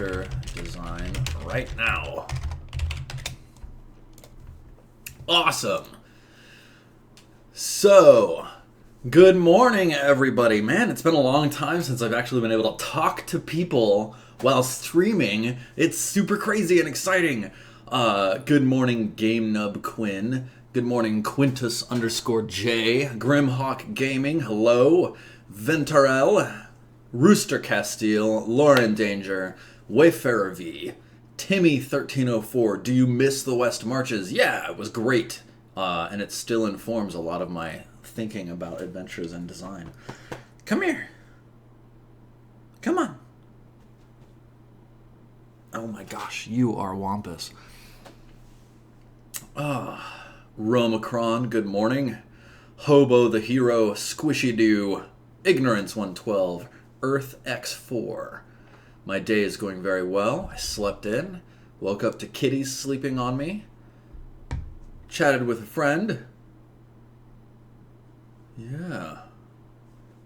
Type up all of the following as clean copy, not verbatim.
adventure design right now. Awesome. So, good morning, everybody. Man, it's been a long time since I've actually been able to talk to people while streaming. It's super crazy and exciting. Good morning, Game Nub Quinn. Good morning, Quintus_J. Grimhawk Gaming, hello. Ventarel, Rooster Castile, Lauren Danger, Wayfarer V, Timmy1304. Do you miss the West Marches? Yeah, it was great. And it still informs a lot of my thinking about adventures and design. Come here. Come on. Oh my gosh, you are Wampus. Romacron, good morning. Hobo the Hero, Squishy Doo, Ignorance 112, Earth X4. My day is going very well. I slept in, woke up to kitties sleeping on me, chatted with a friend. Yeah.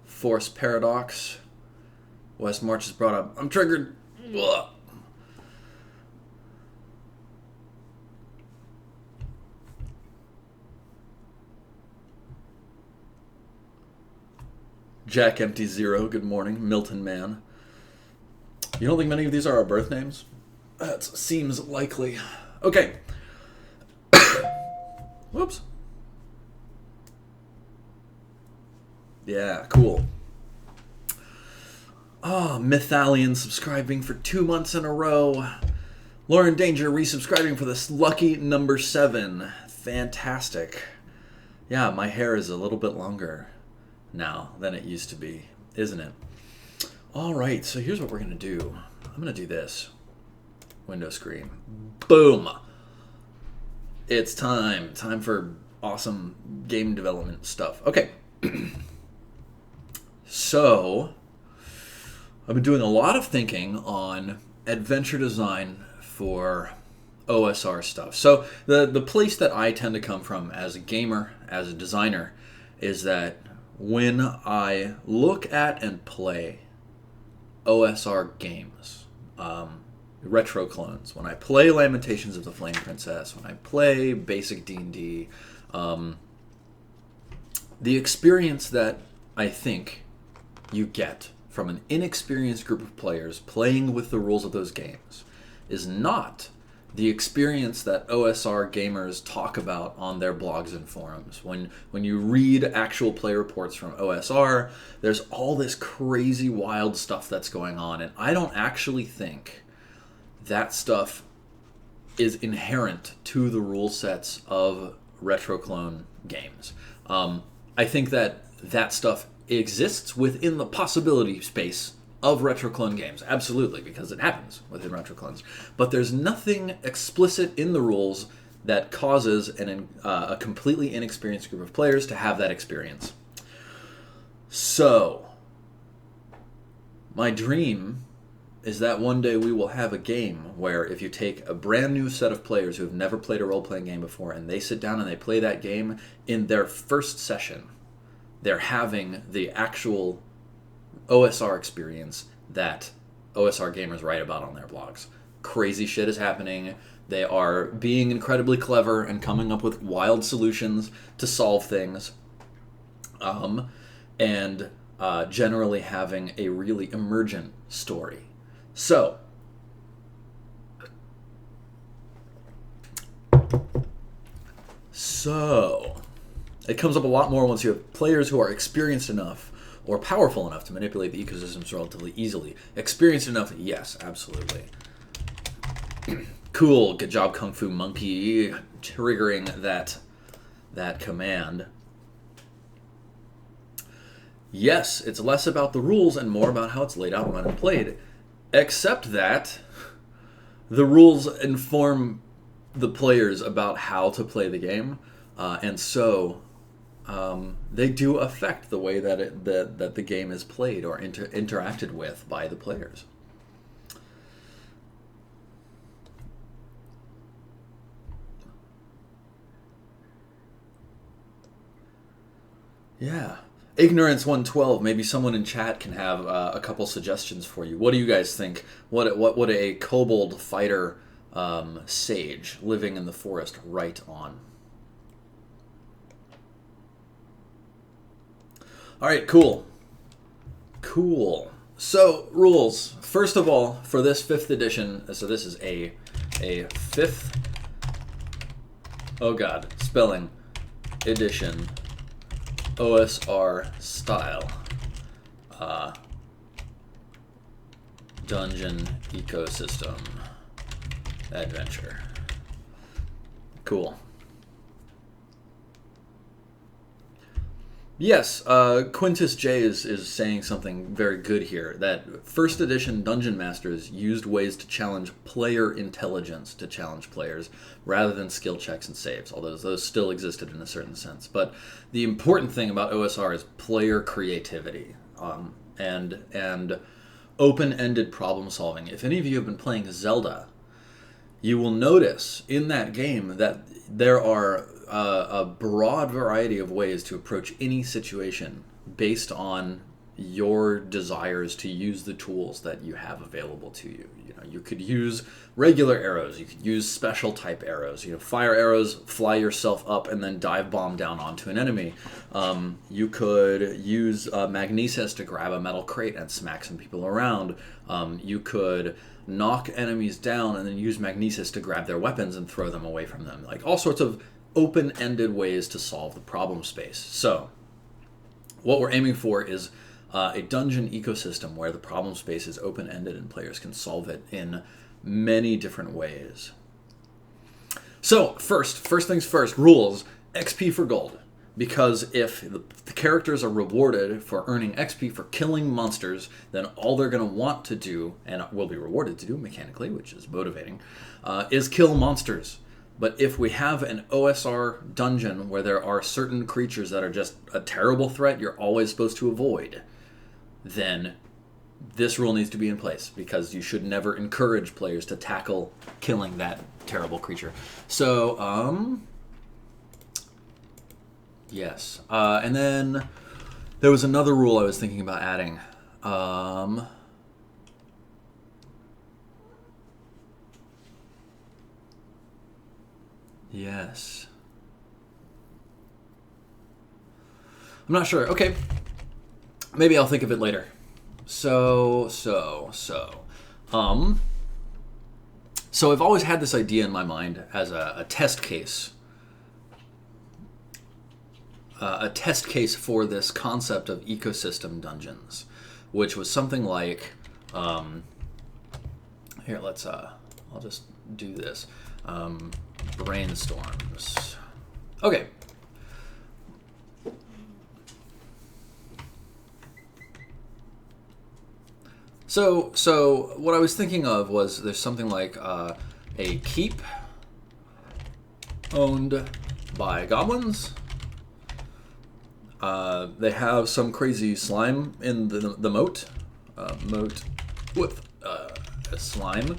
Force Paradox. West March is brought up. I'm triggered. Ugh. Jack Empty Zero, good morning. Milton Man. You don't think many of these are our birth names? That seems likely. Okay. Whoops. Yeah, cool. Mythalian subscribing for 2 months in a row. Lauren Danger resubscribing for this lucky number 7. Fantastic. Yeah, my hair is a little bit longer now than it used to be, isn't it? Alright, so here's what we're going to do. I'm going to do this. Window screen. Boom! It's time. Time for awesome game development stuff. Okay. So, I've been doing a lot of thinking on adventure design for OSR stuff. So, the place that I tend to come from as a gamer, as a designer, is that when I look at and play OSR games, retro clones, when I play Lamentations of the Flame Princess, when I play basic D&D, the experience that I think you get from an inexperienced group of players playing with the rules of those games is not the experience that OSR gamers talk about on their blogs and forums. When you read actual play reports from OSR, there's all this crazy wild stuff that's going on, and I don't actually think that stuff is inherent to the rule sets of retroclone games. I think that stuff exists within the possibility space of retroclone games, absolutely, because it happens within retroclones. But there's nothing explicit in the rules that causes a completely inexperienced group of players to have that experience. So, my dream is that one day we will have a game where if you take a brand new set of players who have never played a role-playing game before and they sit down and they play that game, in their first session, they're having the actual OSR experience that OSR gamers write about on their blogs. Crazy shit is happening. They are being incredibly clever and coming up with wild solutions to solve things. And generally having a really emergent story. So, it comes up a lot more once you have players who are experienced enough or powerful enough to manipulate the ecosystems relatively easily. Experienced enough, yes, absolutely. Cool, good job, Kung Fu Monkey, triggering that command. Yes, it's less about the rules and more about how it's laid out and run and played. Except that the rules inform the players about how to play the game, and so they do affect the way that the game is played or interacted with by the players. Yeah. Ignorance 112. Maybe someone in chat can have a couple suggestions for you. What do you guys think? What would a kobold fighter sage living in the forest write on? All right, cool. Cool. So, rules. First of all, for this 5th edition, so this is a 5th, oh god, spelling, edition, OSR style, dungeon ecosystem adventure. Cool. Yes, Quintus J is saying something very good here, that 1st edition Dungeon Masters used ways to challenge player intelligence to challenge players, rather than skill checks and saves, although those still existed in a certain sense. But the important thing about OSR is player creativity, and open-ended problem solving. If any of you have been playing Zelda, you will notice in that game that there are a broad variety of ways to approach any situation based on your desires to use the tools that you have available to you. You know, you could use regular arrows, you could use special type arrows. You know, fire arrows, fly yourself up and then dive bomb down onto an enemy. You could use magnesis to grab a metal crate and smack some people around. You could knock enemies down and then use magnesis to grab their weapons and throw them away from them. Like all sorts of open-ended ways to solve the problem space. So what we're aiming for is a dungeon ecosystem where the problem space is open-ended and players can solve it in many different ways. So first things first, rules, XP for gold. Because if the characters are rewarded for earning XP for killing monsters, then all they're going to want to do, and will be rewarded to do mechanically, which is motivating, is kill monsters. But if we have an OSR dungeon where there are certain creatures that are just a terrible threat you're always supposed to avoid, then this rule needs to be in place, because you should never encourage players to tackle killing that terrible creature. So, yes. And then there was another rule I was thinking about adding. Yes. I'm not sure. Okay. Maybe I'll think of it later. So I've always had this idea in my mind as a test case. A test case for this concept of ecosystem dungeons, which was something like, here, let's, I'll just do this. Brainstorms. Okay. So what I was thinking of was there's something like a keep owned by goblins. They have some crazy slime in the moat. Moat with a slime.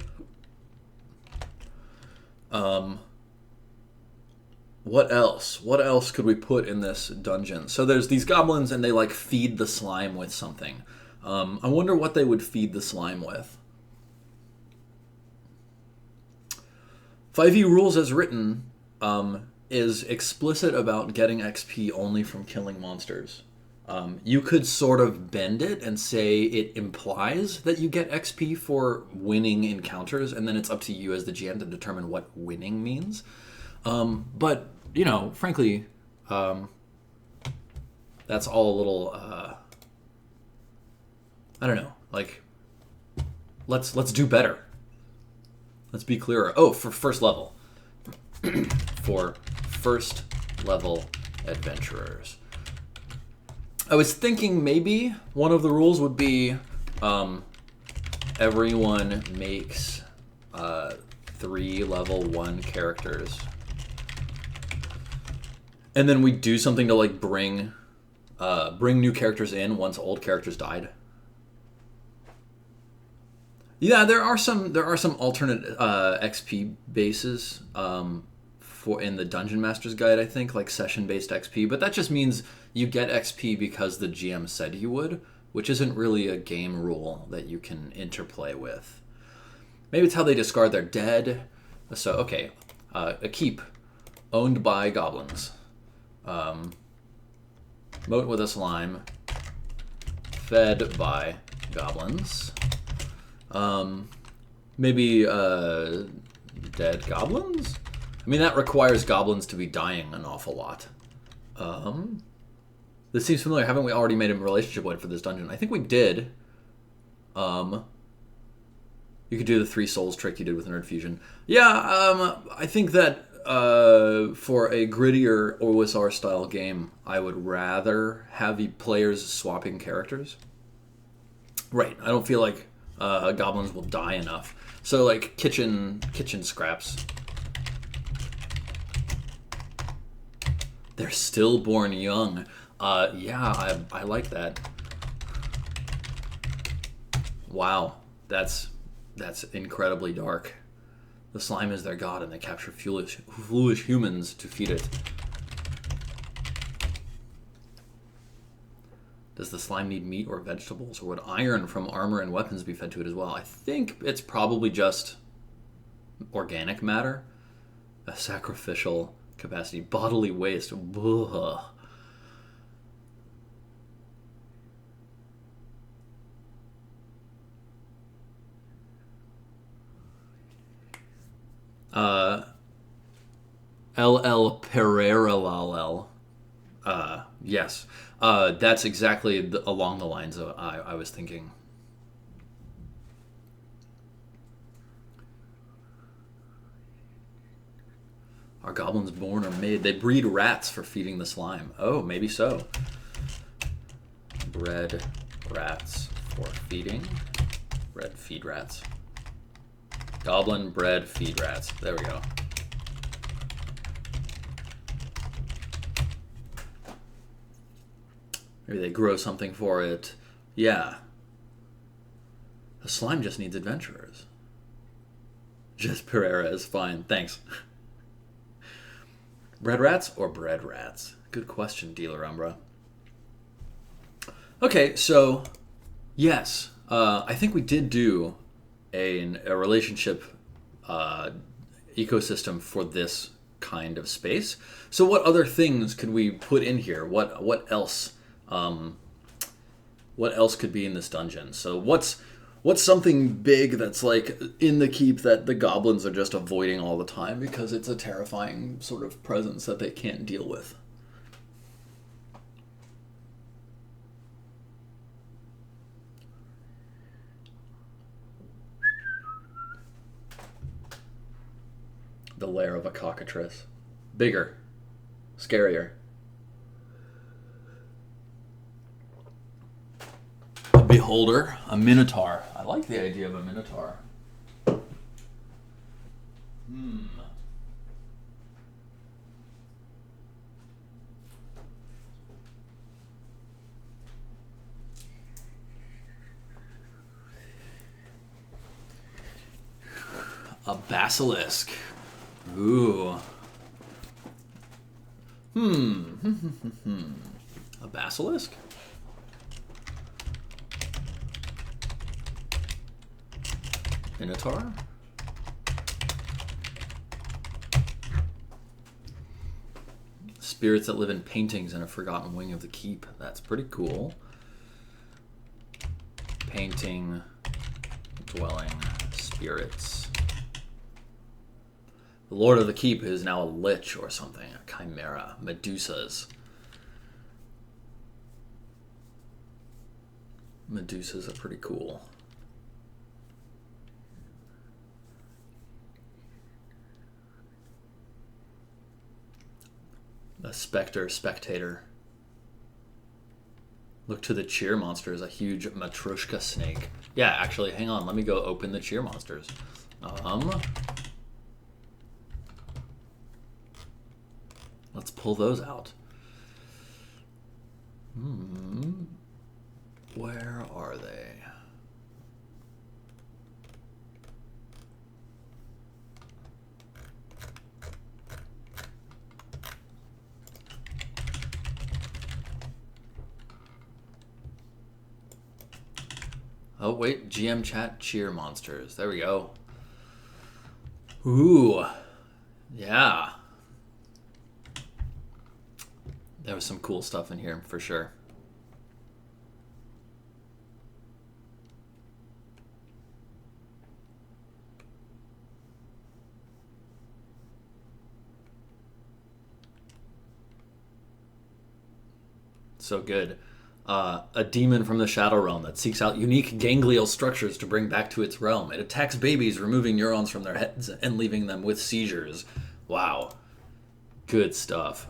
What else? What else could we put in this dungeon? So there's these goblins and they like feed the slime with something. I wonder what they would feed the slime with. 5e rules as written is explicit about getting XP only from killing monsters. You could sort of bend it and say it implies that you get XP for winning encounters, and then it's up to you as the GM to determine what winning means. But, you know, frankly, that's all a little, I don't know, like, let's do better. Let's be clearer. Oh, for first level. For first level adventurers. I was thinking maybe one of the rules would be everyone makes 3 level 1 characters. And then we do something to like bring new characters in once old characters died. Yeah, there are some alternate XP bases for in the Dungeon Master's Guide, I think, like session-based XP, but that just means you get XP because the GM said you would, which isn't really a game rule that you can interplay with. Maybe it's how they discard their dead. So, okay, a keep owned by goblins. Moat with a slime, fed by goblins. Maybe dead goblins? I mean, that requires goblins to be dying an awful lot. This seems familiar. Haven't we already made a relationship point for this dungeon? I think we did. You could do the 3 souls trick you did with Nerd Fusion. Yeah, I think that for a grittier OSR style game, I would rather have the players swapping characters. Right, I don't feel like goblins will die enough. So like kitchen scraps. They're stillborn young. Yeah, I like that. Wow, that's incredibly dark. The slime is their god, and they capture foolish humans to feed it. Does the slime need meat or vegetables, or would iron from armor and weapons be fed to it as well? I think it's probably just organic matter. A sacrificial capacity. Bodily waste. Blah. LL Pereira Lalel. Yes. That's exactly along the lines of I was thinking. Are goblins born or made? They breed rats for feeding the slime. Oh, maybe so. Bred rats for feeding. Bred feed rats. Goblin bred feed rats. There we go. Maybe they grow something for it. Yeah. The slime just needs adventurers. Just Pereira is fine. Thanks. Bread rats or bread rats? Good question, Dealer Umbra. Okay, so yes, I think we did do a relationship ecosystem for this kind of space. So what other things could we put in here? What else? What else could be in this dungeon? So what's something big that's like in the keep that the goblins are just avoiding all the time because it's a terrifying sort of presence that they can't deal with? The lair of a cockatrice. Bigger. Scarier. A beholder. A minotaur. I like the idea of a minotaur. A basilisk. Ooh. A basilisk? Minotaur? Spirits that live in paintings in a forgotten wing of the keep. That's pretty cool. Painting, dwelling, spirits. The Lord of the Keep is now a lich or something, a chimera, Medusas. Medusas are pretty cool. A specter, spectator. Look to the cheer monster as a huge Matrushka snake. Yeah, actually, hang on. Let me go open the cheer monsters. Let's pull those out. Where are they? Oh, wait. GM chat cheer monsters. There we go. Ooh. Yeah. There was some cool stuff in here, for sure. So good. A demon from the Shadow Realm that seeks out unique ganglial structures to bring back to its realm. It attacks babies, removing neurons from their heads and leaving them with seizures. Wow. Good stuff.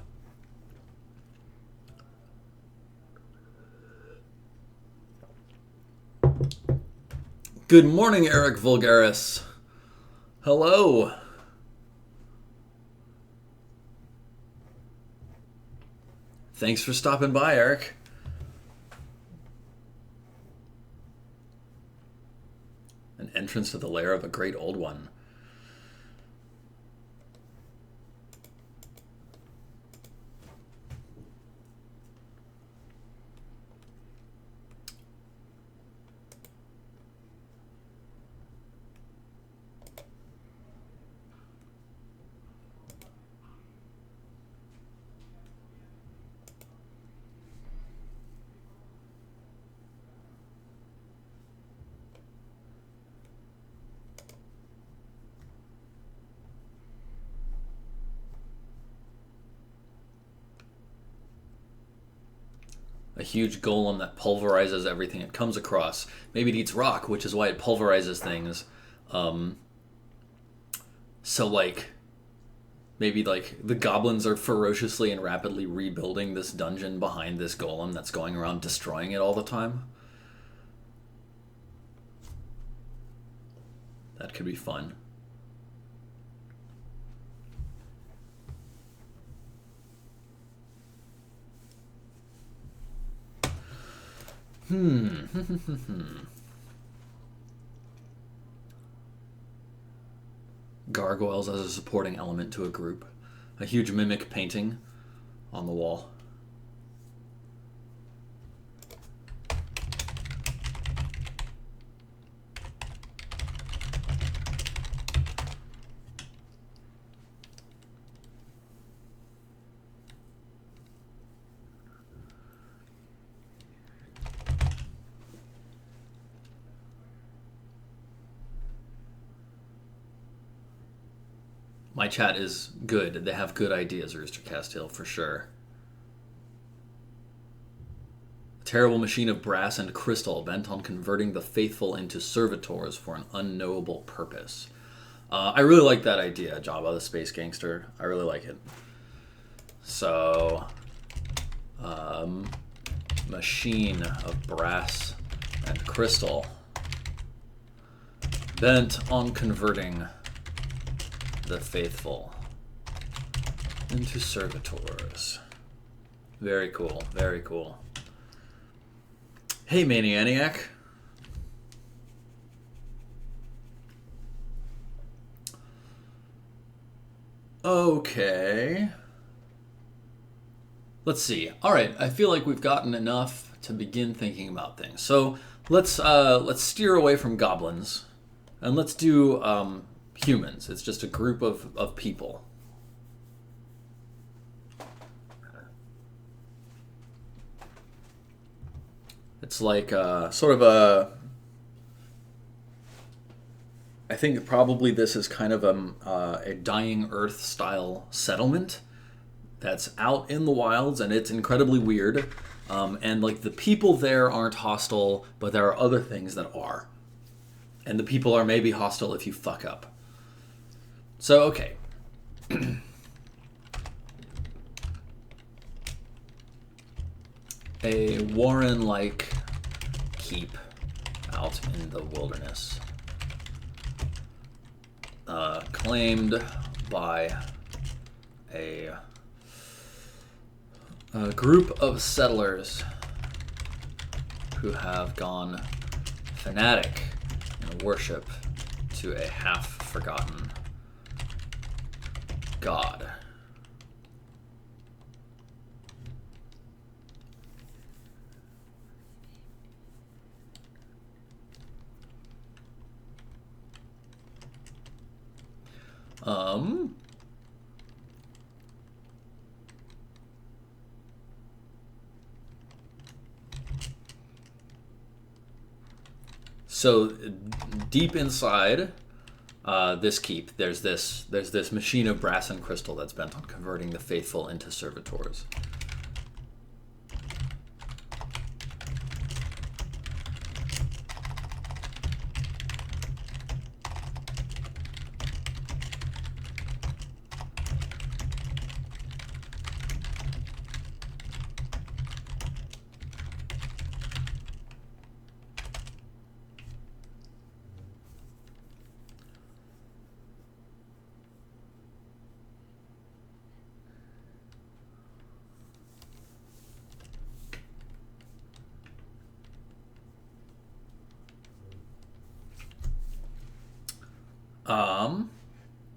Good morning, Eric Vulgaris. Hello. Thanks for stopping by, Eric. An entrance to the lair of a great old one. A huge golem that pulverizes everything it comes across. Maybe it eats rock, which is why it pulverizes things. So, like, maybe, like, the goblins are ferociously and rapidly rebuilding this dungeon behind this golem that's going around destroying it all the time. That could be fun. Gargoyles as a supporting element to a group. A huge mimic painting on the wall. My chat is good. They have good ideas, Rooster Castile, for sure. A terrible machine of brass and crystal bent on converting the faithful into servitors for an unknowable purpose. I really like that idea, Jabba the Space Gangster. I really like it. So, machine of brass and crystal bent on converting the faithful into servitors. Very cool, very cool. Hey, Maniac. Okay. Let's see. All right, I feel like we've gotten enough to begin thinking about things. So let's steer away from goblins, and let's do humans. It's just a group of people. It's like sort of a... I think probably this is kind of a Dying Earth style settlement that's out in the wilds, and it's incredibly weird. And like the people there aren't hostile, but there are other things that are. And the people are maybe hostile if you fuck up. So, okay. A Warren-like keep out in the wilderness. Claimed by a group of settlers who have gone fanatic in worship to a half-forgotten god. Um, so deep inside this keep, there's this machine of brass and crystal that's bent on converting the faithful into servitors.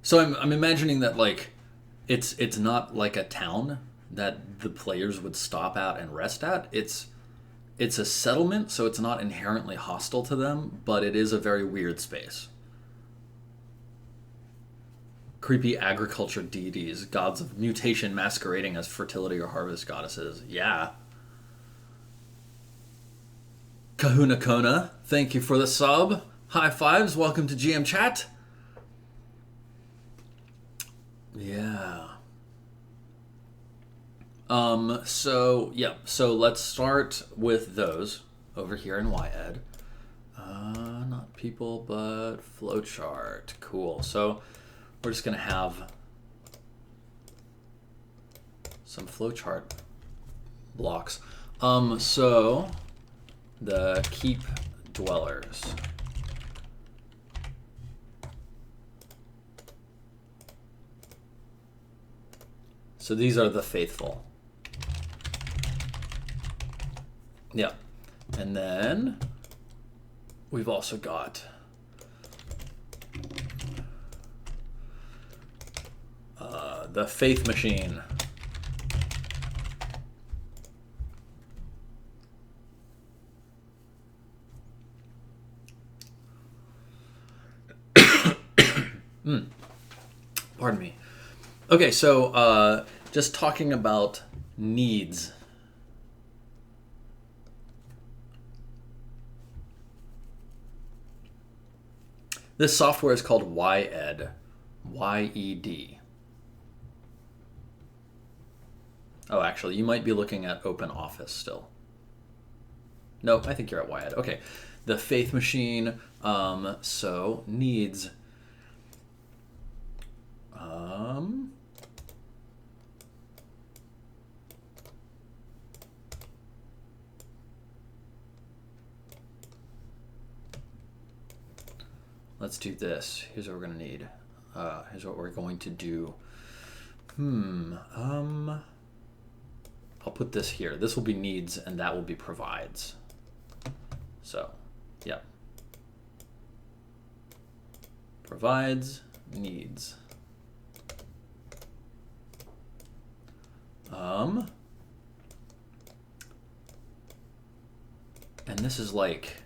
So I'm imagining that like it's not like a town that the players would stop at and rest at. It's a settlement, so it's not inherently hostile to them, but it is a very weird space. Creepy agriculture deities, gods of mutation masquerading as fertility or harvest goddesses. Yeah. Kahuna Kona, thank you for the sub. High fives, welcome to GM Chat. Yeah. So let's start with those over here in YED. Not people, but flowchart. Cool. So we're just gonna have some flowchart blocks. So the keep dwellers. So these are the faithful. Yeah. And then we've also got the faith machine. Pardon me. Okay, so just talking about needs. This software is called YED. YED. Oh, actually, you might be looking at Open Office still. No, I think you're at YED. Okay. The faith machine. So needs. Let's do this. Here's what we're gonna need. Here's what we're going to do. I'll put this here. This will be needs, and that will be provides. So, yeah. Provides, needs. And this is like,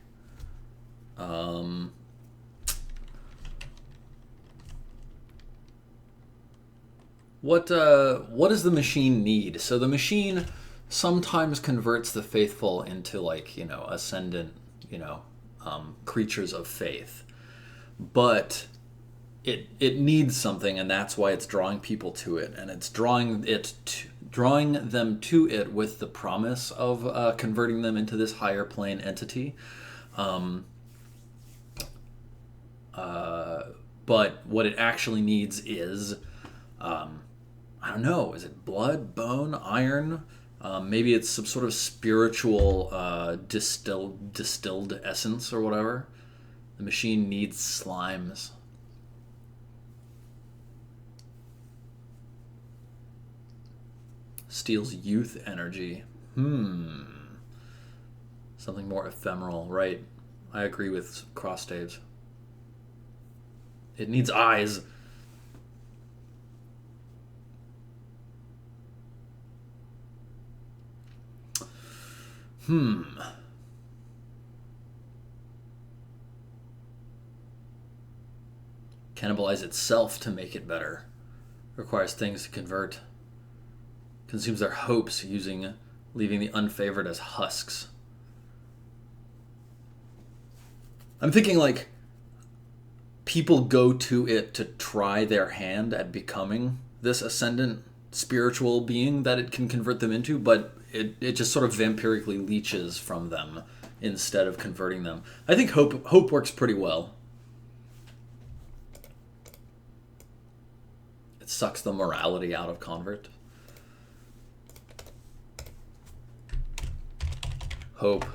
what does the machine need? So the machine sometimes converts the faithful into like, ascendant, creatures of faith. But it needs something, and that's why it's drawing people to it, and it's drawing them to it with the promise of converting them into this higher plane entity. But what it actually needs is, I don't know, is it blood, bone, iron? Maybe it's some sort of spiritual distilled essence or whatever. The machine needs slimes. Steals youth energy. Something more ephemeral, right? I agree with cross staves. It needs eyes. Can cannibalize itself to make it better. Requires things to convert. Consumes their hopes, leaving the unfavored as husks. I'm thinking like people go to it to try their hand at becoming this ascendant spiritual being that it can convert them into, but it just sort of vampirically leeches from them instead of converting them. I think hope works pretty well. It sucks the morality out of convert. Hope.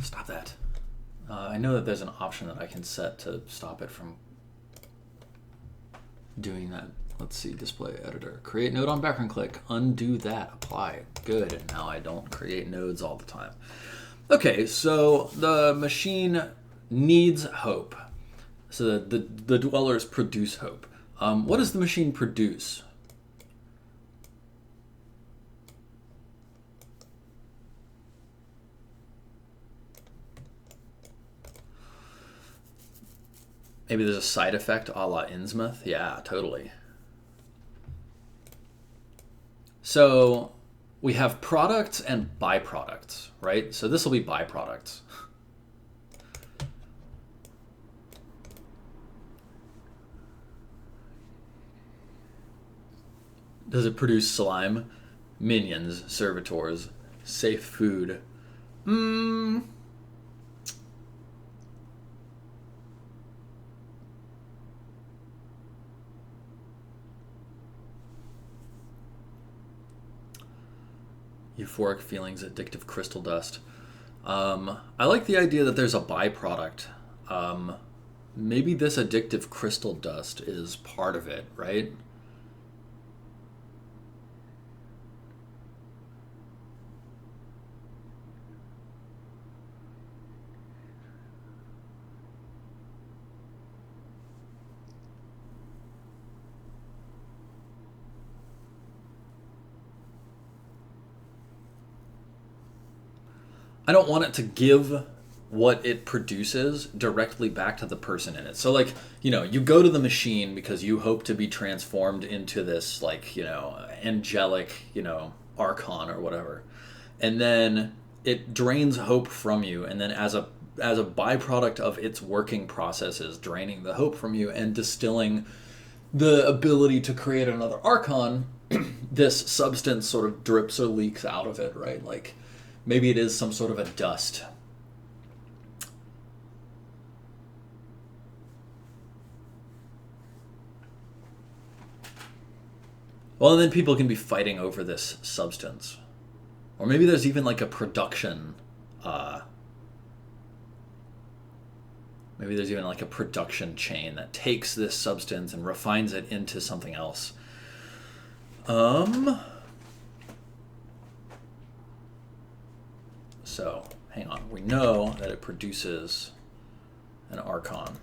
Stop that. I know that there's an option that I can set to stop it from doing that. Let's see, display editor. Create node on background click. Undo that. Apply. Good. And now I don't create nodes all the time. Okay, so the machine needs hope. So the dwellers produce hope. What does the machine produce? Maybe there's a side effect a la Innsmouth? Yeah, totally. So we have products and byproducts, right? So this will be byproducts. Does it produce slime? Minions, servitors, safe food. Euphoric feelings, addictive crystal dust. I like the idea that there's a byproduct. Maybe this addictive crystal dust is part of it, right? I don't want it to give what it produces directly back to the person in it. So like, you go to the machine because you hope to be transformed into this like, angelic, archon or whatever. And then it drains hope from you, and then as a byproduct of its working processes, draining the hope from you and distilling the ability to create another archon, this substance sort of drips or leaks out of it, right? Like maybe it is some sort of a dust. Well, and then people can be fighting over this substance. Or maybe there's even like a production, maybe there's even like a production chain that takes this substance and refines it into something else. So, hang on. We know that it produces an archon.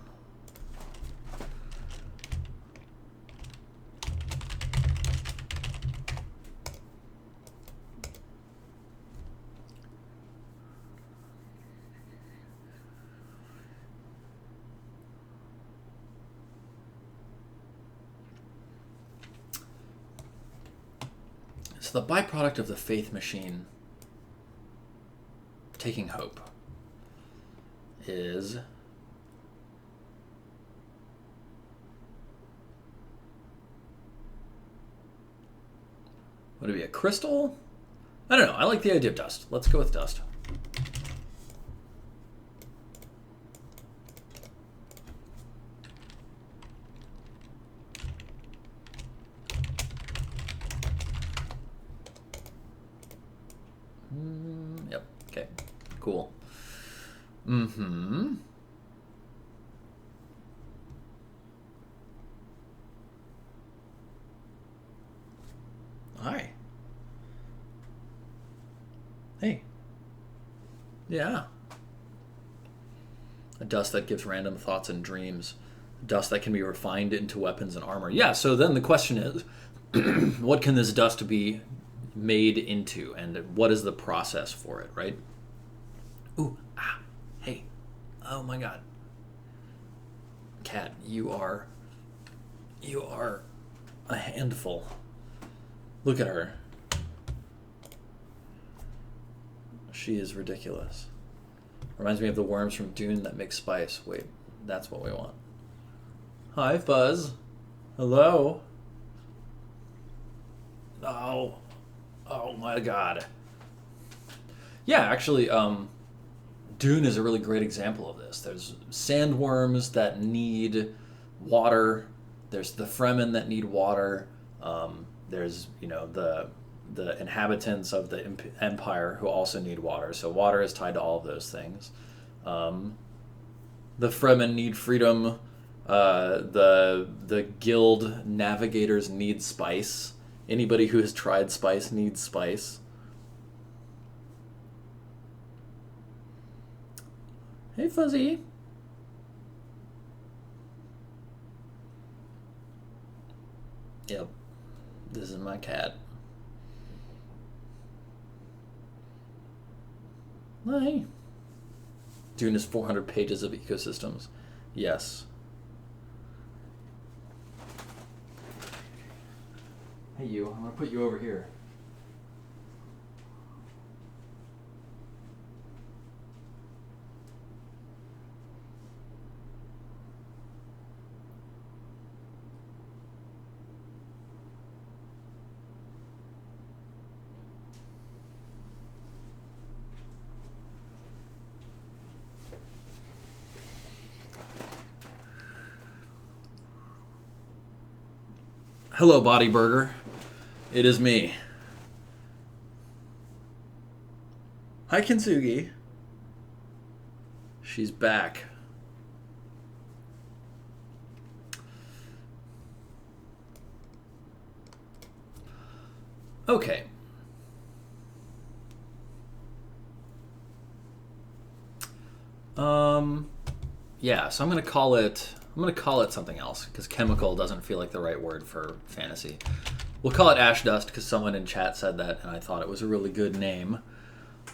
So the byproduct of the faith machine taking hope is would it be a crystal? I don't know. I like the idea of dust. Let's go with dust. Yep. Okay. Cool. Hi. Hey. Yeah. A dust that gives random thoughts and dreams. A dust that can be refined into weapons and armor. Yeah, so then the question is, what can this dust be made into, and what is the process for it, right? Ooh, ah, hey. Oh my god. Cat, you are a handful. Look at her. She is ridiculous. Reminds me of the worms from Dune that make spice. Wait, that's what we want. Hi, Fuzz. Hello. Oh. Oh my god. Yeah, actually, Dune is a really great example of this. There's sandworms that need water. There's the Fremen that need water. There's the inhabitants of the empire who also need water. So water is tied to all of those things. The Fremen need freedom. The guild navigators need spice. Anybody who has tried spice needs spice. Hey, Fuzzy. Yep. This is my cat. Hi. Dune is 400 pages of ecosystems. Yes. Hey, you. I'm going to put you over here. Hello, Body Burger. It is me. Hi, Kintsugi. She's back. Okay. Yeah, so I'm gonna call it something else because chemical doesn't feel like the right word for fantasy. We'll call it ash dust because someone in chat said that and I thought it was a really good name.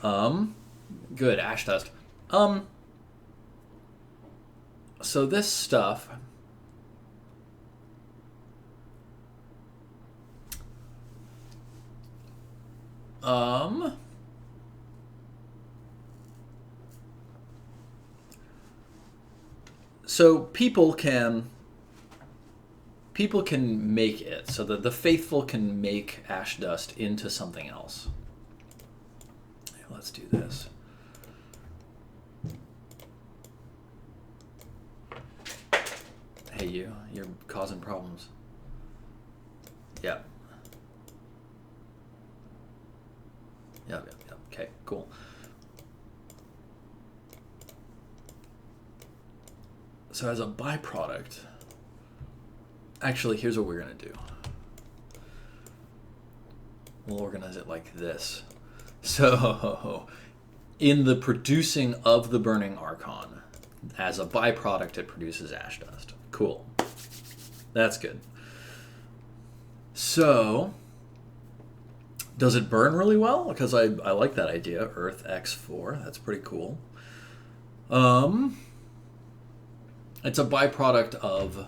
Good, ash dust. So this stuff so people can make it so that the faithful can make ash dust into something else. Let's do this. Hey, you're causing problems. Yep. Yep. Okay, cool. So as a byproduct, actually, here's what we're going to do. We'll organize it like this. So, in the producing of the Burning Archon, as a byproduct, it produces ash dust. Cool. That's good. So, does it burn really well? Because I like that idea. Earth X4. That's pretty cool. It's a byproduct of...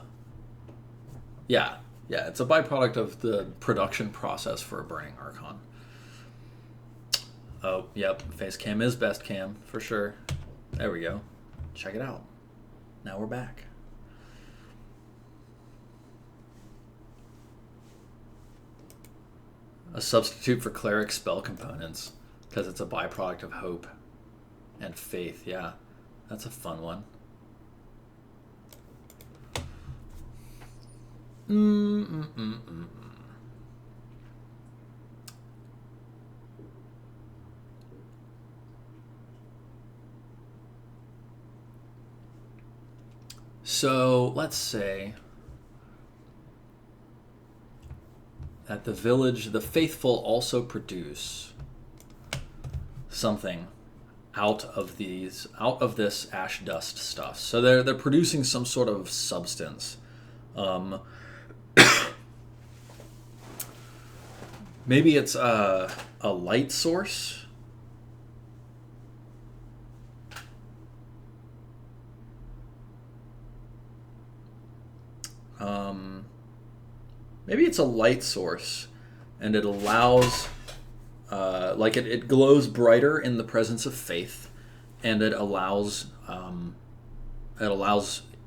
Yeah, it's a byproduct of the production process for a Burning Archon. Oh, yep, face cam is best cam, for sure. There we go. Check it out. Now we're back. A substitute for cleric spell components, because it's a byproduct of hope and faith. Yeah, that's a fun one. So let's say that the village, the faithful, also produce something out of this ash dust stuff. So they're producing some sort of substance. Maybe it's a light source. Maybe it's a light source, and it allows, it glows brighter in the presence of faith, and it allows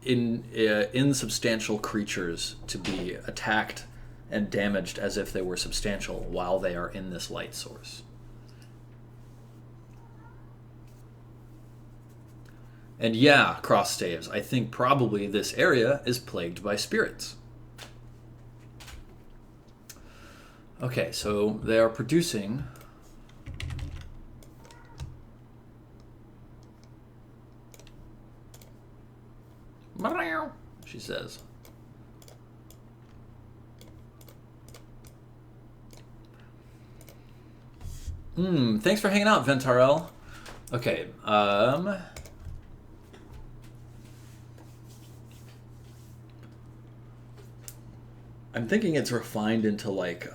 insubstantial creatures to be attacked and damaged as if they were substantial while they are in this light source. And yeah, cross staves, I think probably this area is plagued by spirits. Okay, so they are producing she says. Thanks for hanging out, Ventarel. Okay, I'm thinking it's refined into like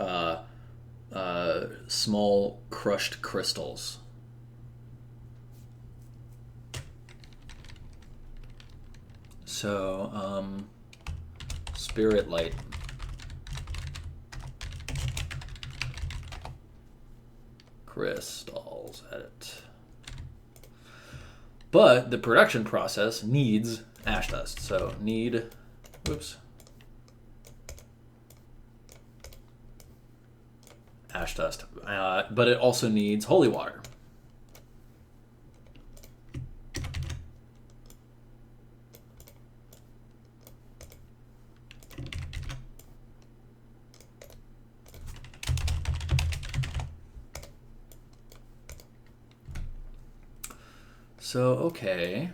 small crushed crystals. So, spirit light. Crystals, edit. But the production process needs ash dust. So ash dust. But it also needs holy water. So, okay.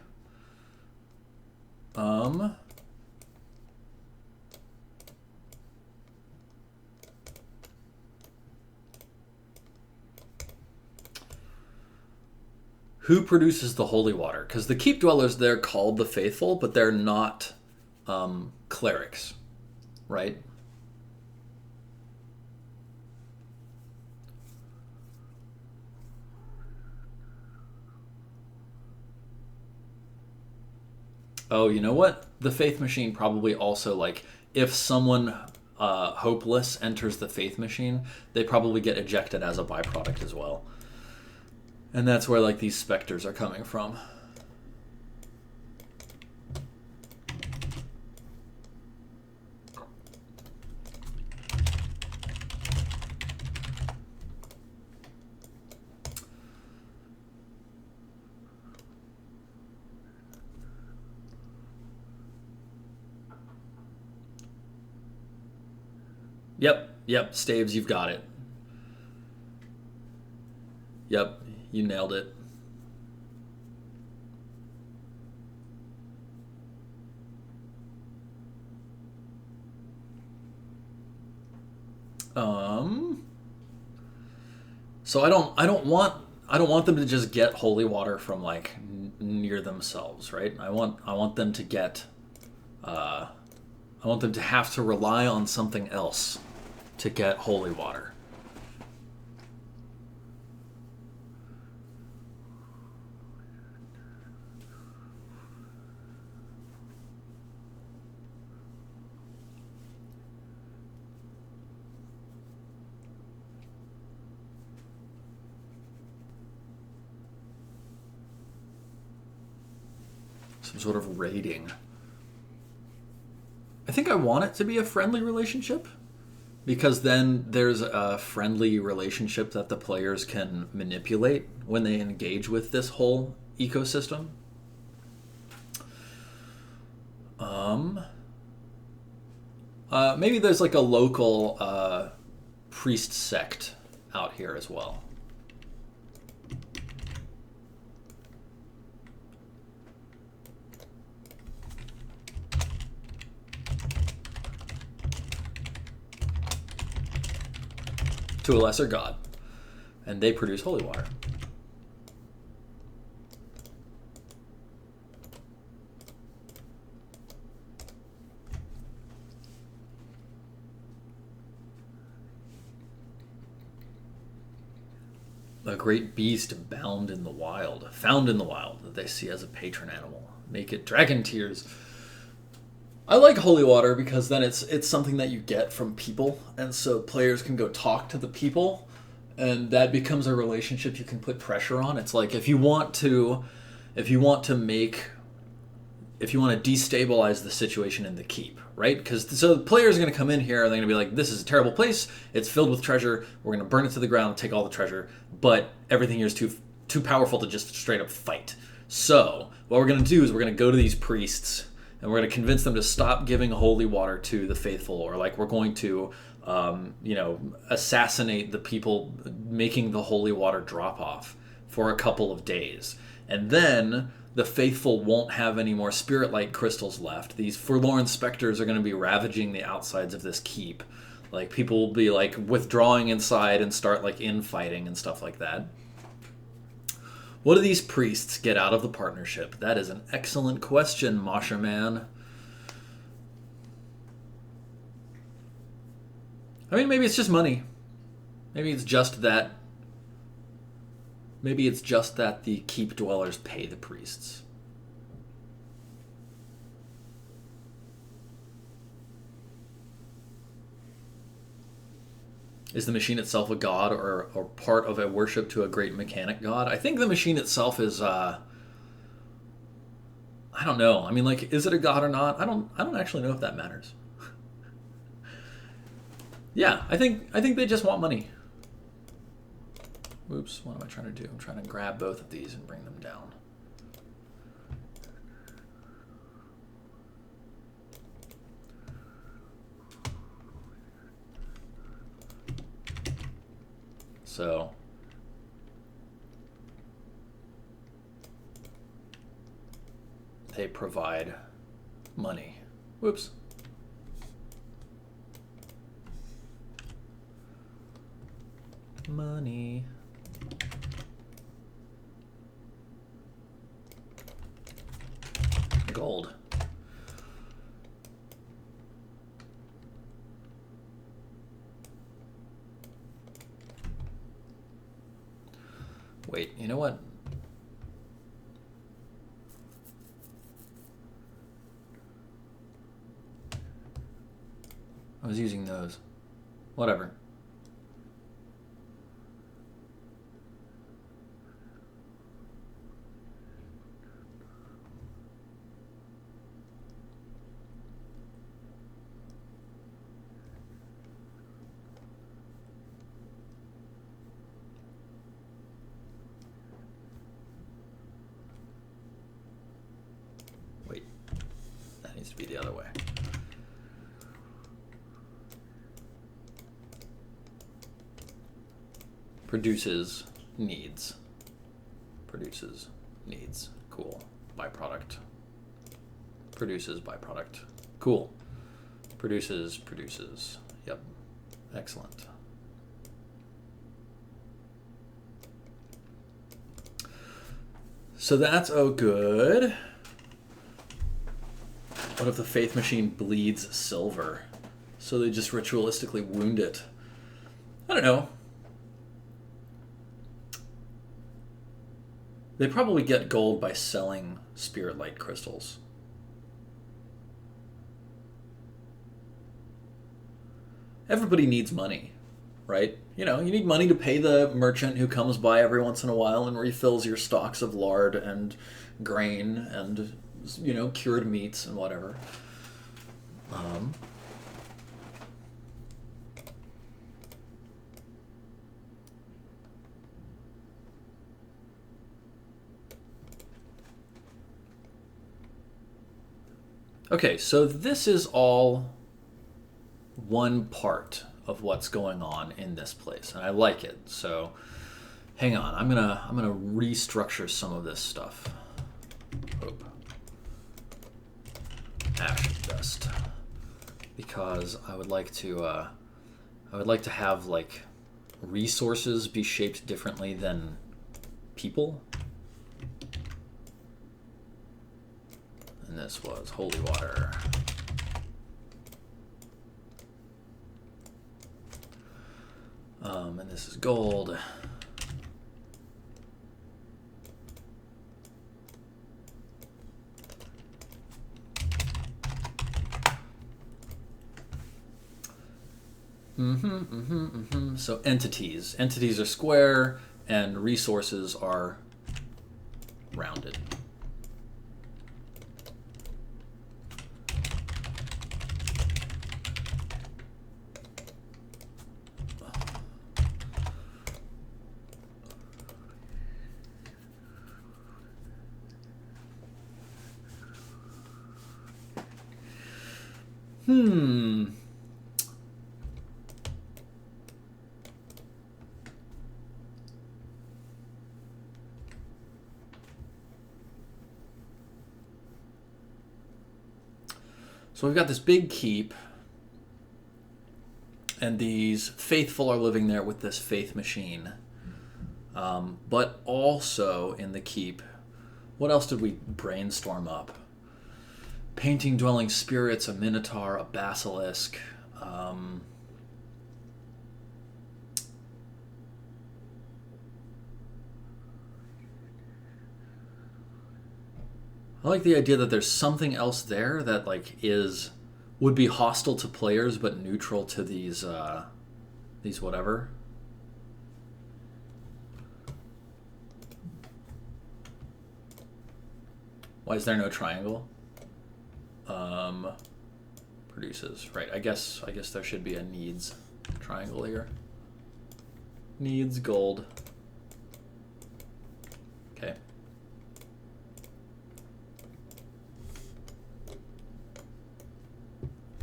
Who produces the holy water? Because the keep dwellers, they're called the faithful, but they're not clerics, right? Oh, you know what? The faith machine probably also, like, if someone hopeless enters the faith machine, they probably get ejected as a byproduct as well. And that's where, like, these specters are coming from. Yep, Staves, you've got it. Yep, you nailed it. So I don't want them to just get holy water from like near themselves, right? I want them to get I want them to have to rely on something else to get holy water. Some sort of raiding. I think I want it to be a friendly relationship, because then there's a friendly relationship that the players can manipulate when they engage with this whole ecosystem. Maybe there's like a local priest sect out here as well. To a lesser god, and they produce holy water. A great beast bound in the wild, found in the wild, that they see as a patron animal. Make it dragon tears. I like holy water because then it's something that you get from people, and so players can go talk to the people, and that becomes a relationship you can put pressure on. It's like if you want to make if you want to destabilize the situation in the keep, right? Because so the players are going to come in here and they're going to be like, this is a terrible place. It's filled with treasure. We're going to burn it to the ground, take all the treasure, but everything here is too powerful to just straight up fight. So what we're going to do is we're going to go to these priests and we're going to convince them to stop giving holy water to the faithful, or like we're going to assassinate the people making the holy water drop off for a couple of days. And then the faithful won't have any more spirit light crystals left. These forlorn specters are going to be ravaging the outsides of this keep. Like, people will be like withdrawing inside and start like infighting and stuff like that. What do these priests get out of the partnership? That is an excellent question, Masha Man. I mean, maybe it's just money. Maybe it's just that. Maybe it's just that the keep dwellers pay the priests. Is the machine itself a god, or part of a worship to a great mechanic god? I think the machine itself is I don't know. I mean, like, is it a god or not? I don't actually know if that matters. Yeah, I think they just want money. Oops, what am I trying to do? I'm trying to grab both of these and bring them down. So they provide money. Whoops. Money. Gold. Wait, you know what? I was using those. Whatever. Wait, that needs to be the other way. Produces needs. Produces needs. Cool. Byproduct. Produces byproduct. Cool. Produces. Yep. Excellent. So that's good. What if the faith machine bleeds silver? So they just ritualistically wound it. I don't know. They probably get gold by selling spirit light crystals. Everybody needs money, right? You know, you need money to pay the merchant who comes by every once in a while and refills your stocks of lard and grain and, you know, cured meats and whatever. Okay, so this is all one part of what's going on in this place, and I like it. So hang on, I'm gonna restructure some of this stuff. Hope. Ash dust, because I would like to have like resources be shaped differently than people. And this was holy water. And this is gold. So entities. Entities are square, and resources are rounded. So we've got this big keep, and these faithful are living there with this faith machine. But also in the keep, what else did we brainstorm up? Painting dwelling spirits, a minotaur, a basilisk. I like the idea that there's something else there that would be hostile to players but neutral to these whatever. Why is there no triangle? Produces. Right, I guess there should be a needs triangle here. Needs gold. Okay.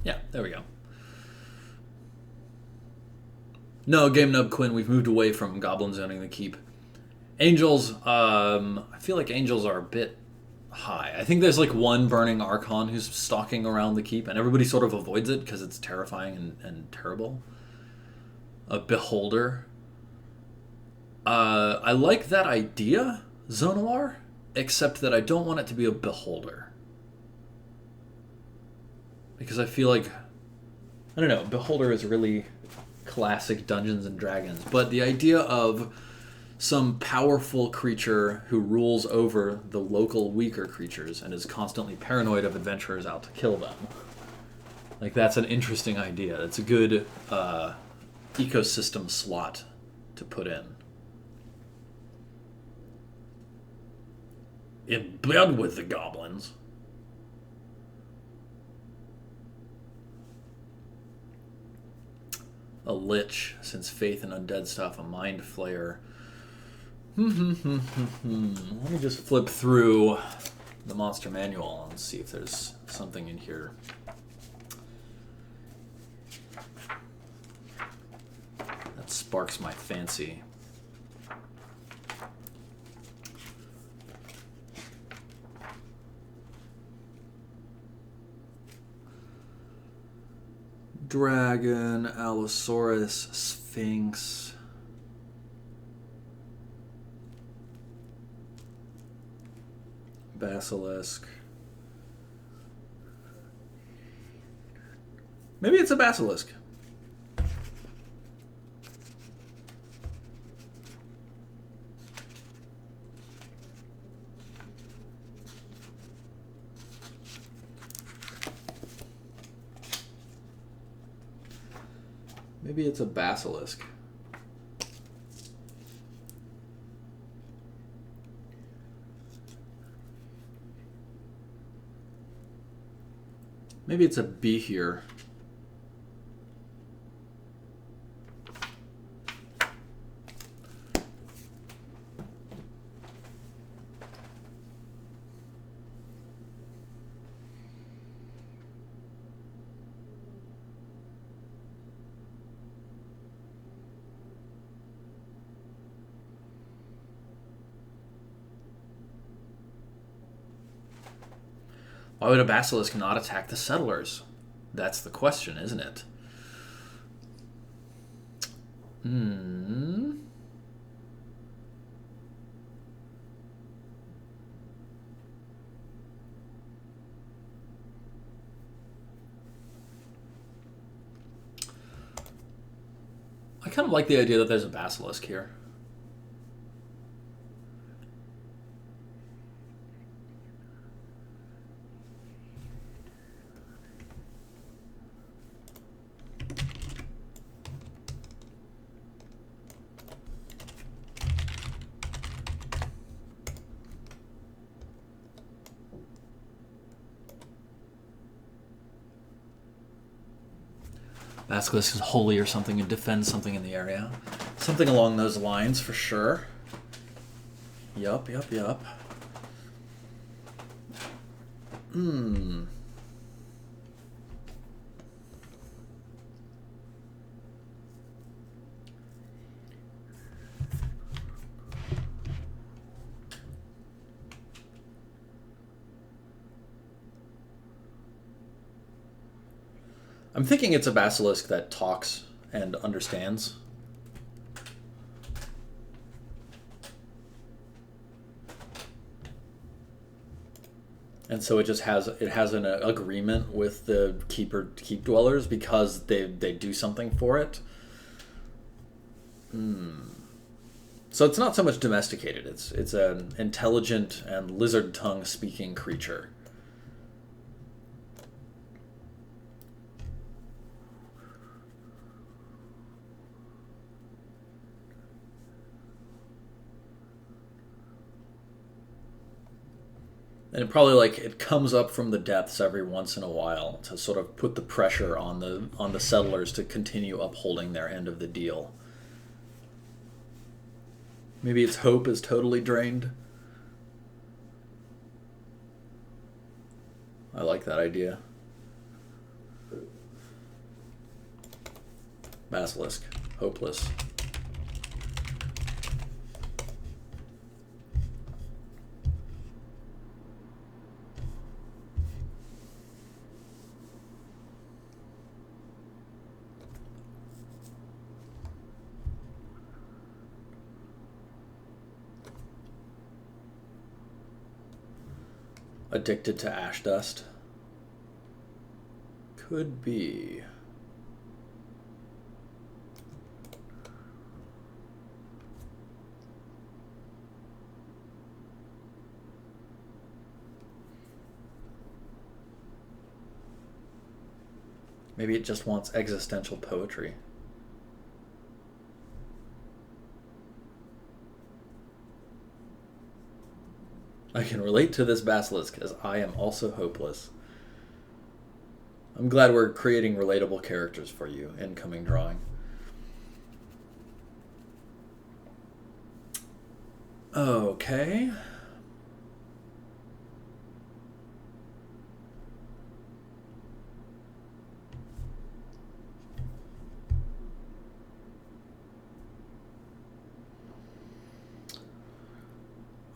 Yeah, there we go. No, Game Nub Quinn, we've moved away from goblins owning the keep. Angels, I feel like angels are a bit high. I think there's one burning archon who's stalking around the keep, and everybody sort of avoids it because it's terrifying and terrible. A beholder. I like that idea, Zonalar, except that I don't want it to be a beholder. Because I feel like, I don't know, beholder is really classic Dungeons and Dragons, but the idea of some powerful creature who rules over the local weaker creatures and is constantly paranoid of adventurers out to kill them. That's an interesting idea. It's a good ecosystem slot to put in. In bed with the goblins. A lich, since faith and undead stuff, a mind flayer. Let me just flip through the monster manual and see if there's something in here. That sparks my fancy. Dragon, Allosaurus, Sphinx. Basilisk. Maybe it's a basilisk. Maybe it's a basilisk. Maybe it's a bee here. Why would a basilisk not attack the settlers? That's the question, isn't it? I kind of like the idea that there's a basilisk here. Basilisk is holy or something and defends something in the area. Something along those lines for sure. Yup. I'm thinking it's a basilisk that talks and understands. And so it just has an agreement with the keep dwellers because they do something for it. So it's not so much domesticated. It's an intelligent and lizard tongue speaking creature. And it comes up from the depths every once in a while to sort of put the pressure on the settlers to continue upholding their end of the deal. Maybe its hope is totally drained. I like that idea. Basilisk. Hopeless. Addicted to ash dust? Could be. Maybe it just wants existential poetry. I can relate to this basilisk as I am also hopeless. I'm glad we're creating relatable characters for you. Incoming drawing. Okay.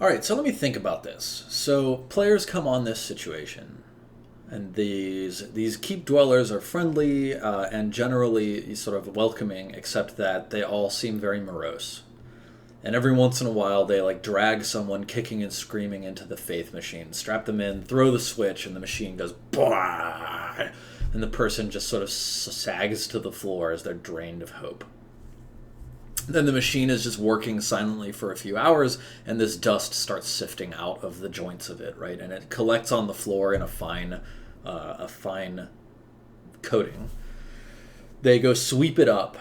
All right, so let me think about this. So players come on this situation, and these keep dwellers are friendly and generally sort of welcoming, except that they all seem very morose. And every once in a while, they drag someone kicking and screaming into the faith machine, strap them in, throw the switch, and the machine goes bah! And the person just sort of sags to the floor as they're drained of hope. Then the machine is just working silently for a few hours, and this dust starts sifting out of the joints of it, right? And it collects on the floor in a fine coating. They go sweep it up,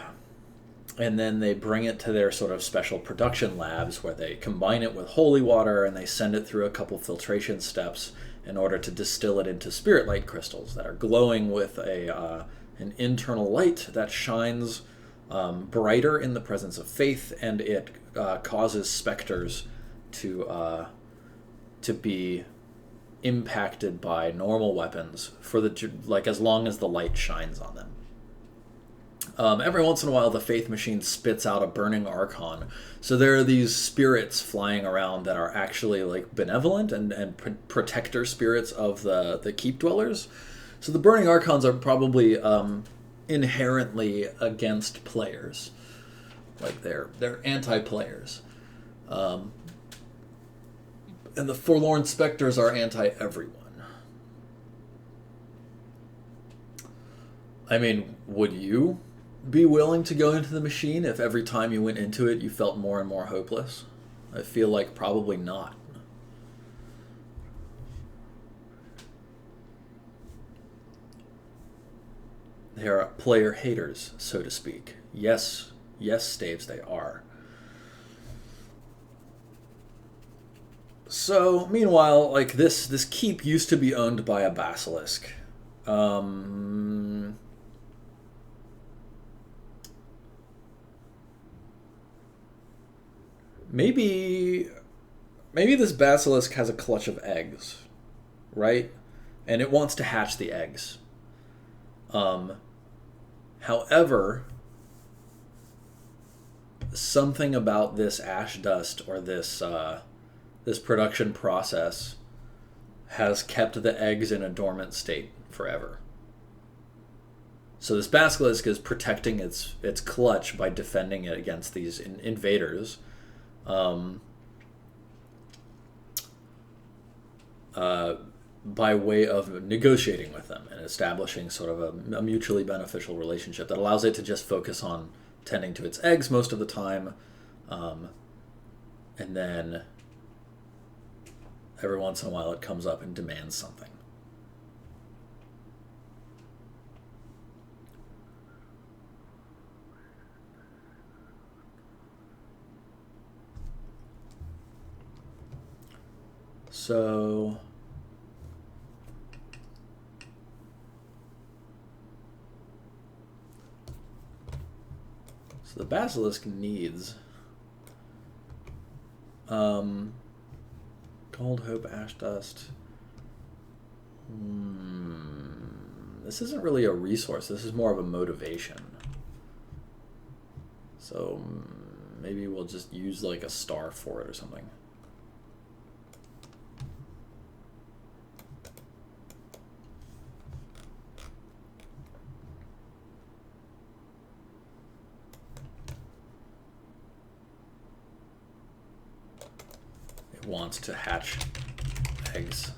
and then they bring it to their sort of special production labs where they combine it with holy water, and they send it through a couple filtration steps in order to distill it into spirit light crystals that are glowing with an internal light that shines brighter in the presence of faith, and it causes specters to be impacted by normal weapons for as long as the light shines on them. Every once in a while, the faith machine spits out a burning archon. So there are these spirits flying around that are actually benevolent and protector spirits of the keep dwellers. So the burning archons are probably inherently against players. They're anti-players. And the forlorn specters are anti-everyone. I mean, would you be willing to go into the machine if every time you went into it you felt more and more hopeless? I feel like probably not. They are player haters, so to speak. Yes, Staves, they are. So, meanwhile, this keep used to be owned by a basilisk. maybe this basilisk has a clutch of eggs, right? And it wants to hatch the eggs. However, something about this ash dust or this production process has kept the eggs in a dormant state forever. So this basilisk is protecting its clutch by defending it against these invaders. By way of negotiating with them and establishing sort of a mutually beneficial relationship that allows it to just focus on tending to its eggs most of the time, and then every once in a while it comes up and demands something. So the basilisk needs Gold Hope, Ash Dust. This isn't really a resource. This is more of a motivation. So maybe we'll just use like a star for it or something. Wants to hatch eggs.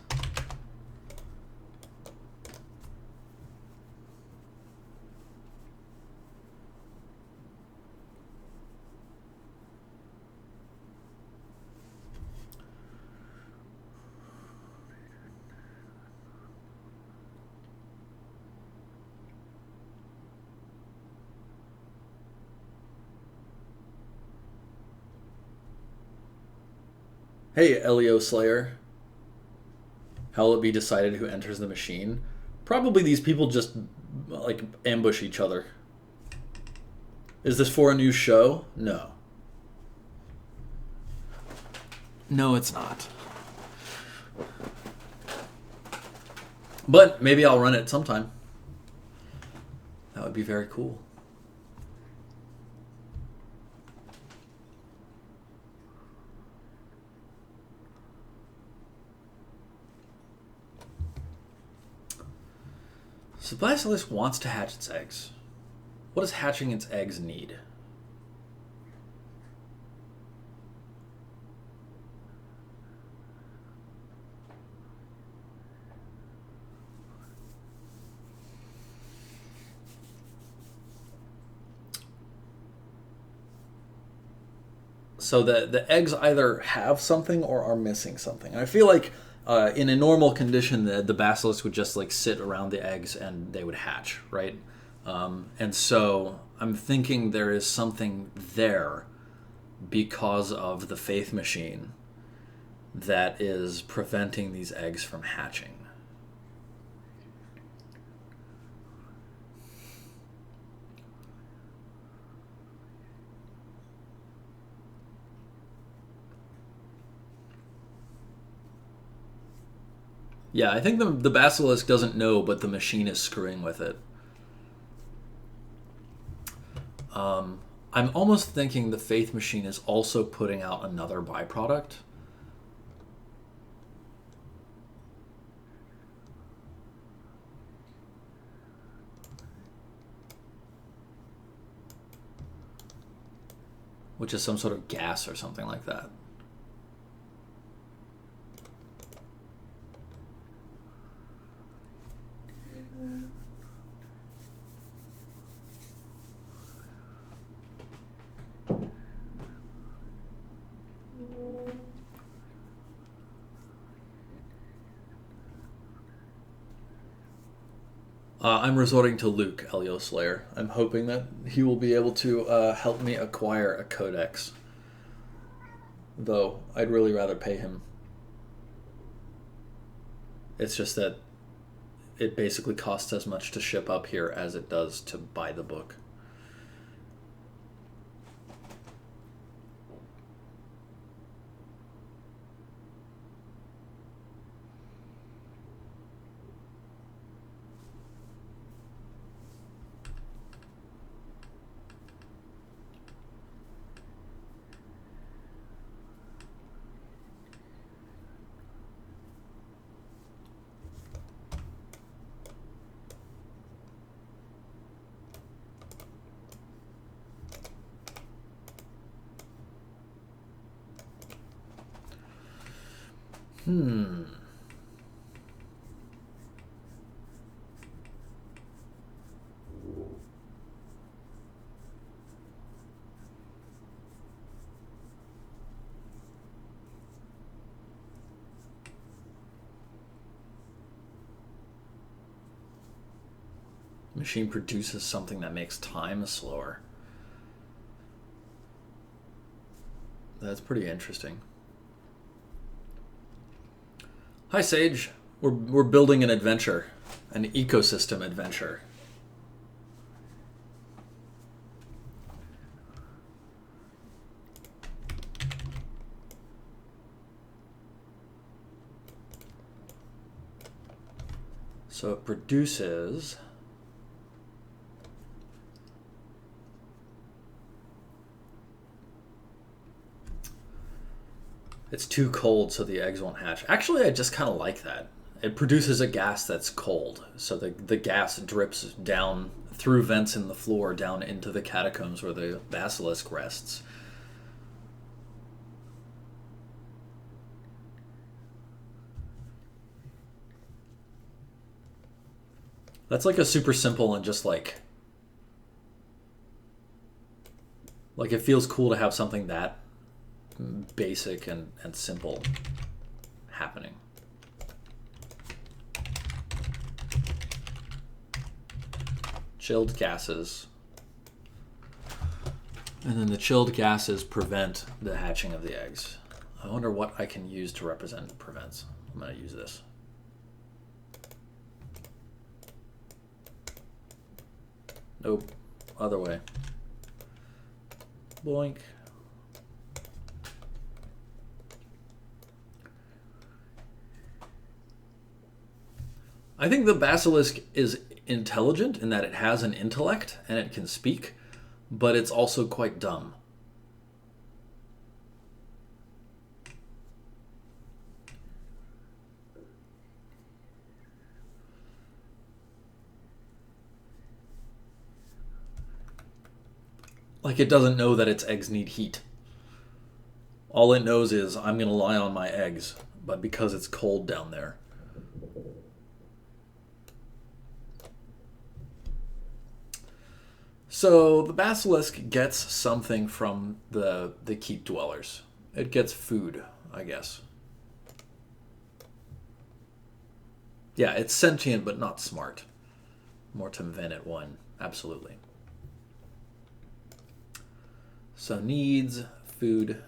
Hey, Elio Slayer. How will it be decided who enters the machine? Probably these people just, like, ambush each other. Is this for a new show? No. No, it's not. But maybe I'll run it sometime. That would be very cool. So basilisk wants to hatch its eggs. What does hatching its eggs need? So the eggs either have something or are missing something. And I feel like in a normal condition, the basilisk would just like sit around the eggs and they would hatch, right? And so I'm thinking there is something there because of the faith machine that is preventing these eggs from hatching. Yeah, I think the basilisk doesn't know, but the machine is screwing with it. I'm almost thinking the faith machine is also putting out another byproduct. Which is some sort of gas or something like that. I'm resorting to Luke, Elio Slayer. I'm hoping that he will be able to help me acquire a codex. Though, I'd really rather pay him. It's just that it basically costs as much to ship up here as it does to buy the book. Machine produces something that makes time slower. That's pretty interesting. Hi, Sage. We're building an adventure, an ecosystem adventure. So it produces... It's too cold, so the eggs won't hatch. Actually, I just kind of like that. It produces a gas that's cold, so the gas drips down through vents in the floor down into the catacombs where the basilisk rests. That's like a super simple and just like it feels cool to have something that basic and simple happening. Chilled gases. And then the chilled gases prevent the hatching of the eggs. I wonder what I can use to represent prevents. I'm going to use this. Nope. Other way. Boink. I think the basilisk is intelligent in that it has an intellect and it can speak, but it's also quite dumb. Like, it doesn't know that its eggs need heat. All it knows is, I'm going to lie on my eggs, but because it's cold down there. So the basilisk gets something from the keep dwellers. It gets food, I guess. Yeah, it's sentient but not smart. Mortem venet 1, absolutely. So needs food,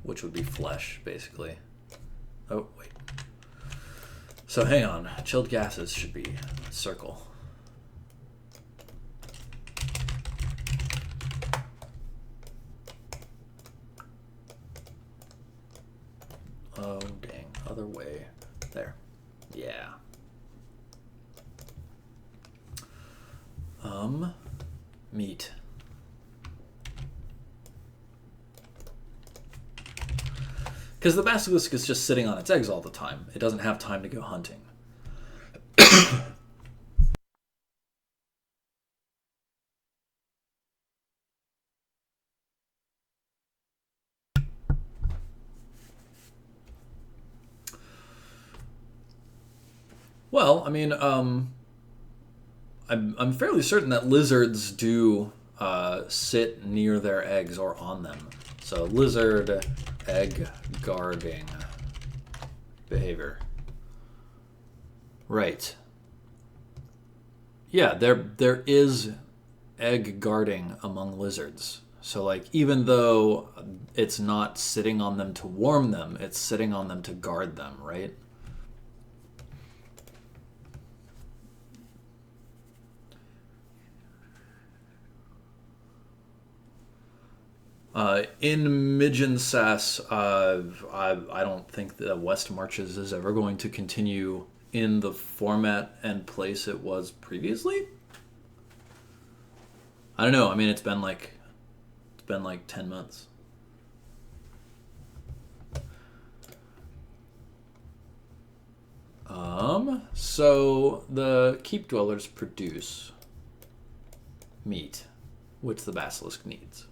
which would be flesh, basically. Oh, wait. So hang on. Chilled gases should be a circle. Oh, dang. Other way. There. Yeah. Meat. Because the basilisk is just sitting on its eggs all the time. It doesn't have time to go hunting. Well, I mean, I'm fairly certain that lizards do sit near their eggs or on them. So lizard egg guarding behavior. Right. Yeah, there is egg guarding among lizards. So like, even though it's not sitting on them to warm them, it's sitting on them to guard them, right? In Midgensas, I don't think that West Marches is ever going to continue in the format and place it was previously. I don't know. I mean, it's been like 10 months. So the keep dwellers produce meat, which the basilisk needs.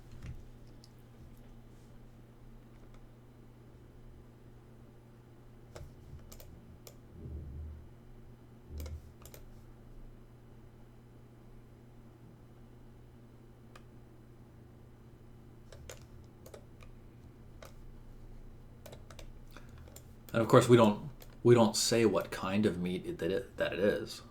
And of course, we don't say what kind of meat that it is.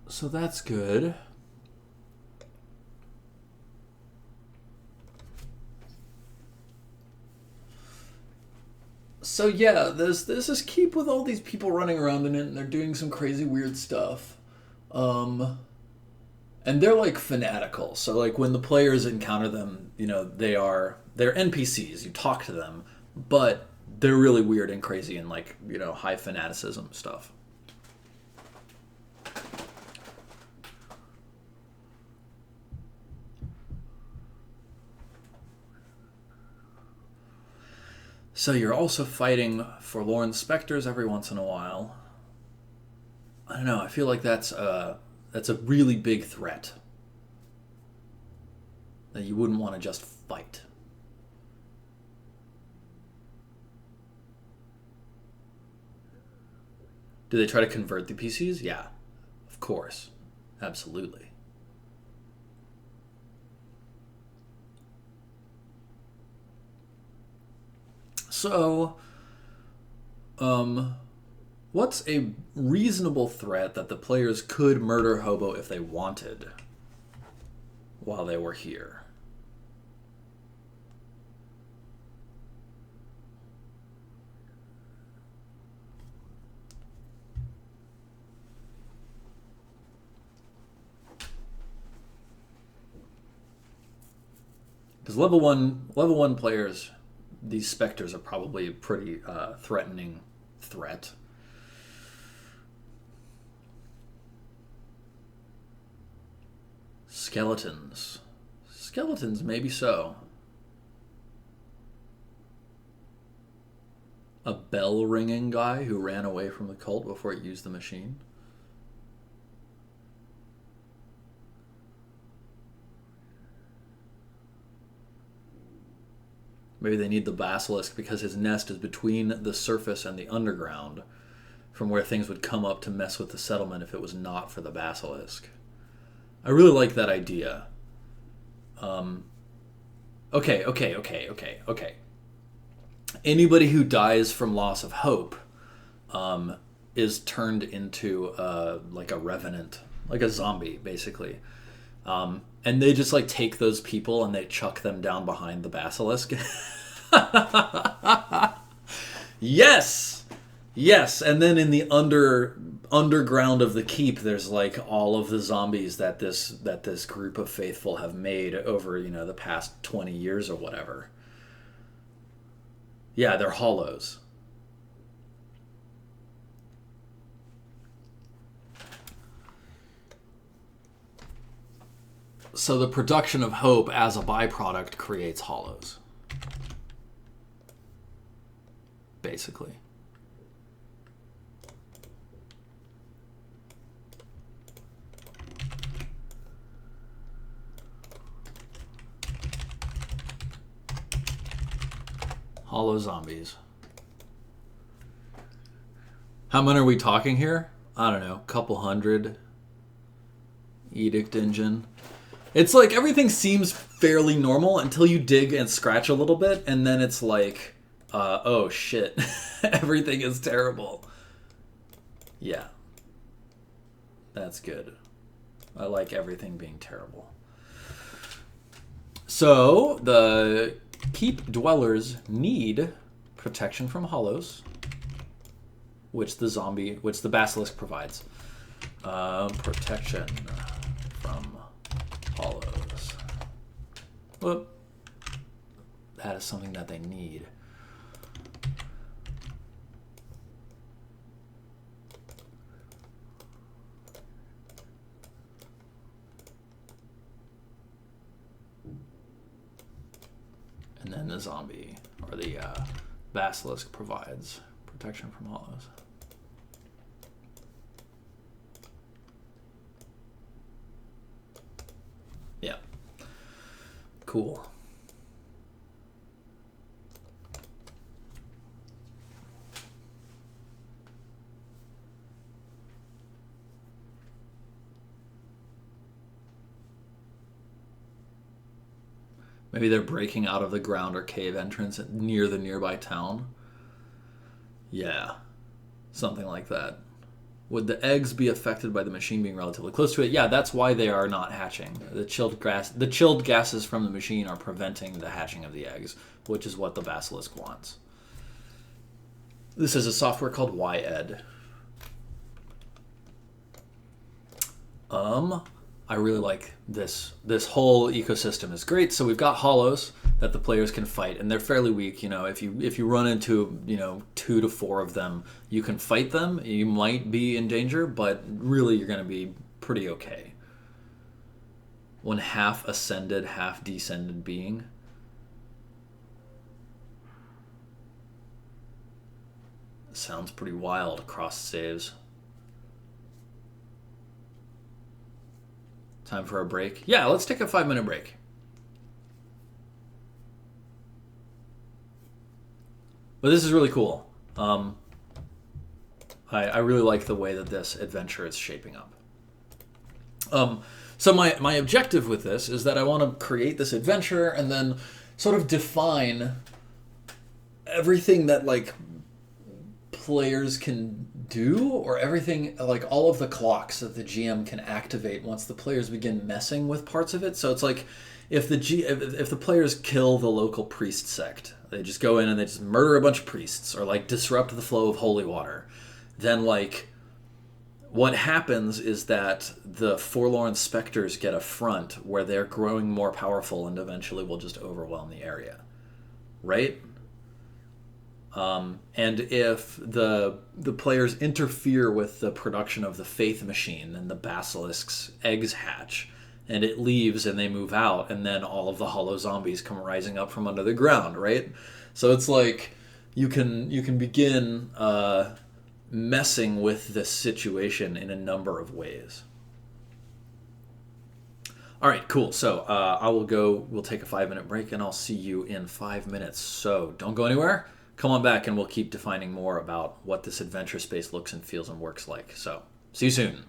So that's good. So yeah, there's this keep with all these people running around in it, and they're doing some crazy weird stuff. Um, and they're like fanatical. So like when the players encounter them, they're NPCs. You talk to them, but they're really weird and crazy and like high fanaticism stuff. So you're also fighting forlorn specters every once in a while. I don't know. I feel like that's a really big threat that you wouldn't want to just fight. Do they try to convert the PCs? Yeah, of course, absolutely. So, um, what's a reasonable threat that the players could murder Hobo if they wanted while they were here? Because level one players, these specters are probably a pretty threatening threat. Skeletons. Skeletons, maybe so. A bell ringing guy who ran away from the cult before it used the machine. Maybe they need the basilisk because his nest is between the surface and the underground, from where things would come up to mess with the settlement if it was not for the basilisk. I really like that idea. Um, okay. Anybody who dies from loss of hope um, is turned into like a revenant, like a zombie, basically. And they just like take those people and they chuck them down behind the basilisk. Yes, yes. And then in the underground of the keep, there's like all of the zombies that this group of faithful have made over the past 20 years or whatever. Yeah, they're hollows. So the production of hope as a byproduct creates hollows, basically. Hollow zombies. How many are we talking here? I don't know, couple hundred. Edict engine. It's like everything seems fairly normal until you dig and scratch a little bit, and then it's like, oh shit, everything is terrible. Yeah, that's good. I like everything being terrible. So the keep dwellers need protection from hollows, which the basilisk provides. Protection from hollows. Whoop. That is something that they need. And then the zombie, or the basilisk, provides protection from hollows. Yeah. Cool. Maybe they're breaking out of the ground or cave entrance near the nearby town. Yeah, something like that. Would the eggs be affected by the machine being relatively close to it? Yeah, that's why they are not hatching. The chilled gases from the machine are preventing the hatching of the eggs, which is what the basilisk wants. This is a software called YED. I really like this. This whole ecosystem is great. So we've got hollows that the players can fight, and they're fairly weak. If you run into 2 to 4 of them, you can fight them. You might be in danger, but really you're going to be pretty okay. One half ascended, half descended being. Sounds pretty wild. Cross saves. Time for a break? Yeah, let's take a 5-minute break. But this is really cool. I really like the way that this adventure is shaping up. So my objective with this is that I want to create this adventure and then sort of define everything that players can do, or everything, all of the clocks that the GM can activate once the players begin messing with parts of it. So it's like if the players kill the local priest sect, they just go in and they just murder a bunch of priests, or disrupt the flow of holy water, then what happens is that the forlorn specters get a front where they're growing more powerful and eventually will just overwhelm the area, right? And if the players interfere with the production of the faith machine, then the basilisk's eggs hatch, and it leaves, and they move out, and then all of the hollow zombies come rising up from under the ground, right? So it's you can begin messing with this situation in a number of ways. All right, cool. So we'll take a 5-minute break, and I'll see you in 5 minutes. So don't go anywhere. Come on back and we'll keep defining more about what this adventure space looks and feels and works like. So, see you soon.